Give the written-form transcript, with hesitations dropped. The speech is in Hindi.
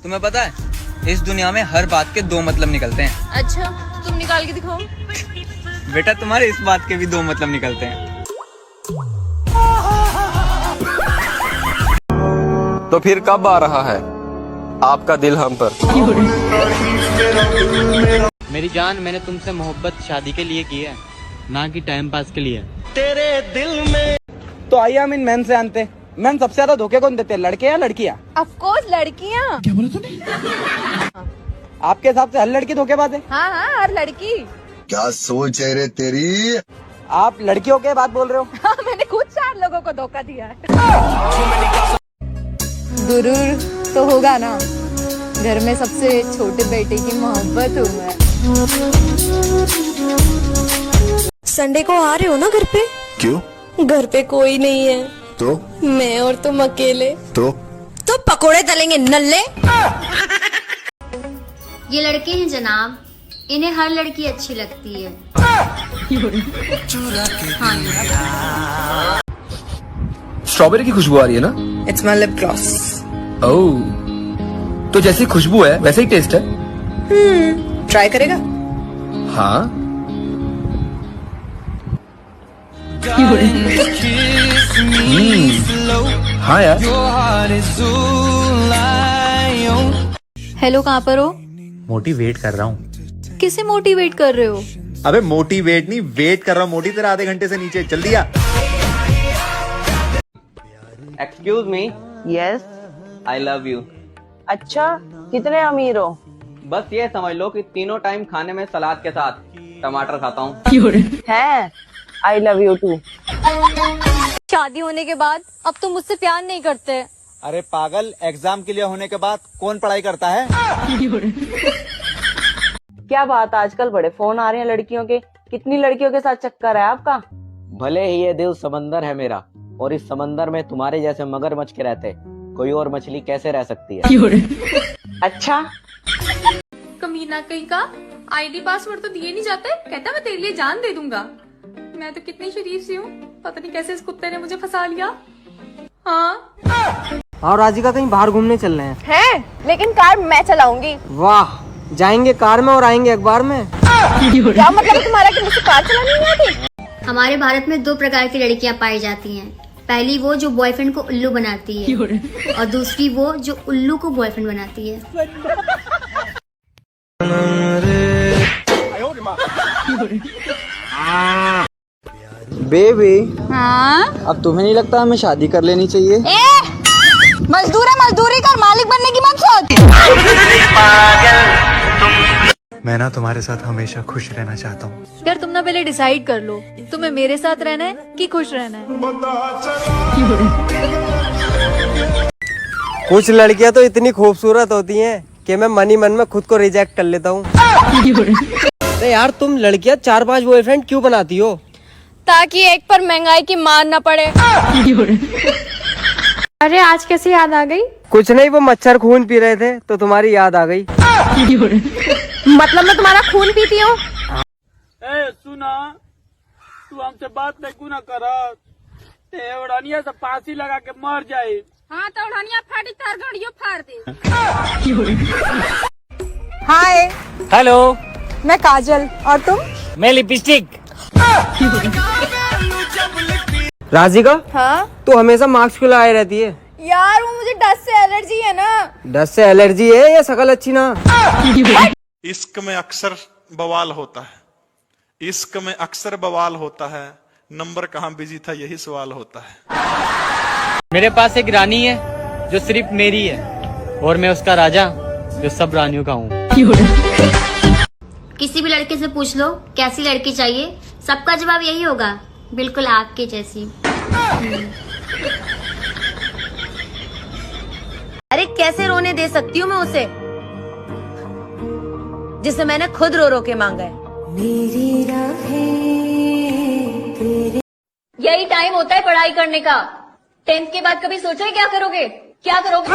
तुम्हें पता है इस दुनिया में हर बात के दो मतलब निकलते हैं। अच्छा, तुम निकाल के दिखाओ। बेटा तुम्हारे इस बात के भी दो मतलब निकलते हैं। तो फिर कब आ रहा है आपका दिल हम पर? मेरी जान, मैंने तुमसे मोहब्बत शादी के लिए की है, ना कि टाइम पास के लिए। तेरे दिल में तो आइए हम इन मैन से जानते हैं, मैन सबसे ज्यादा धोखे कौन देते हैं, लड़के या लड़कियां? ऑफ कोर्स लड़कियां। क्या बोला तूने? आपके हिसाब से हर लड़की धोखेबाज है? हाँ हाँ, हर लड़की। क्या सोच है रे तेरी? आप लड़कियों के बात बोल रहे हो? हाँ, मैंने खुद 4 लोगों को धोखा दिया है। गुरूर तो होगा ना, घर में सबसे छोटे बेटे की मोहब्बत हूँ मैं। संडे को आ रहे हो ना घर पे? क्यों? घर पे कोई नहीं है तो मैं और तुम अकेले। तो पकोड़े तलेंगे नल्ले। ये लड़के हैं जनाब, इन्हें हर लड़की अच्छी लगती है। हाँ। स्ट्रॉबेरी की खुशबू आ रही है ना? It's my lip gloss. Oh, तो जैसी खुशबू है वैसे ही टेस्ट है। ट्राई करेगा? हाँ। हाँ यार। हेलो, कहाँ पर हो? मोटिवेट कर रहा हूँ। किसे मोटिवेट कर रहे हो? अबे मोटिवेट नहीं, वेट कर रहा हूँ। मोटी तेरा आधे घंटे से नीचे, जल्दी आ। Excuse me. Yes. I love you. अच्छा, कितने अमीर हो? बस ये समझ लो कि तीनों टाइम खाने में सलाद के साथ टमाटर खाता हूँ। है, आई लव यू टू। शादी होने के बाद अब तुम मुझसे प्यार नहीं करते। अरे पागल, एग्जाम के लिए होने के बाद कौन पढ़ाई करता है? क्या बात, आजकल बड़े फोन आ रहे हैं लड़कियों के। कितनी लड़कियों के साथ चक्कर है आपका? भले ही ये दिल समंदर है मेरा, और इस समंदर में तुम्हारे जैसे मगरमच्छ के रहते, कोई और मछली कैसे रह सकती है? अच्छा, कमीना कहीं का, आईडी पासवर्ड तो दिए नहीं जाते। कहता मैं तेरे लिए जान दे दूंगा। मैं तो कितनी शरीफ सी हूँ, पता नहीं कैसे इस कुत्ते ने मुझे फंसा लिया। हाँ। और राजिका कहीं बाहर घूमने चल रहे हैं। लेकिन कार मैं चलाऊंगी। वाह, जाएंगे कार में और आएंगे अखबार में। क्या मतलब है तुम्हारा कि मुझे कार चलानी नहीं आती? हमारे भारत में 2 प्रकार की लड़कियां पाई जाती हैं। पहली वो जो बॉयफ्रेंड को उल्लू बनाती है, और दूसरी वो जो उल्लू को बॉयफ्रेंड बनाती है। बेबी, हाँ? अब तुम्हें नहीं लगता हमें शादी कर लेनी चाहिए? मजदूर है, मजदूरी कर, मालिक बनने की मत सोच। मैं ना तुम्हारे साथ हमेशा खुश रहना चाहता हूँ। यार तुम ना पहले डिसाइड कर लो, तुम्हें मेरे साथ रहना है कि खुश रहना है। कुछ लड़कियां तो इतनी खूबसूरत होती हैं कि मैं मन ही मन में खुद को रिजेक्ट कर लेता हूँ। अरे यार, तुम लड़कियां 4-5 बॉयफ्रेंड क्यों बनाती हो? ताकि एक पर महंगाई की मार न पड़े। अरे आज कैसे याद आ गई? कुछ नहीं, वो मच्छर खून पी रहे थे तो तुम्हारी याद आ गई। मतलब मैं तुम्हारा खून पीती हूँ? सुना, तू हमसे बात नहीं ना करा, उड़ानिया से फांसी लगा के मर जाए। हाँ तो उड़ानिया फाड़ी, तार गाड़ियों फाड़ दे। हाय। हेलो, मैं काजल, और तुम? मैं लिपस्टिक। राजिका, हाँ? तू हमेशा मार्क्स क्यों लगाए रहती है? यार वो मुझे डस्ट से एलर्जी है ना। डस्ट से एलर्जी है या शकल अच्छी ना? इश्क में अक्सर बवाल होता है, इश्क में अक्सर बवाल होता है, नंबर कहाँ बिजी था यही सवाल होता है। मेरे पास एक रानी है जो सिर्फ मेरी है, और मैं उसका राजा जो सब रानियों का हूँ। किसी भी लड़के से पूछ लो कैसी लड़की चाहिए, सबका जवाब यही होगा, बिल्कुल आपके जैसी। अरे कैसे रोने दे सकती हूँ मैं उसे, जिसे मैंने खुद रो रो के मांगा है। यही टाइम होता है पढ़ाई करने का। 10th के बाद कभी सोचा है क्या करोगे? क्या करोगे?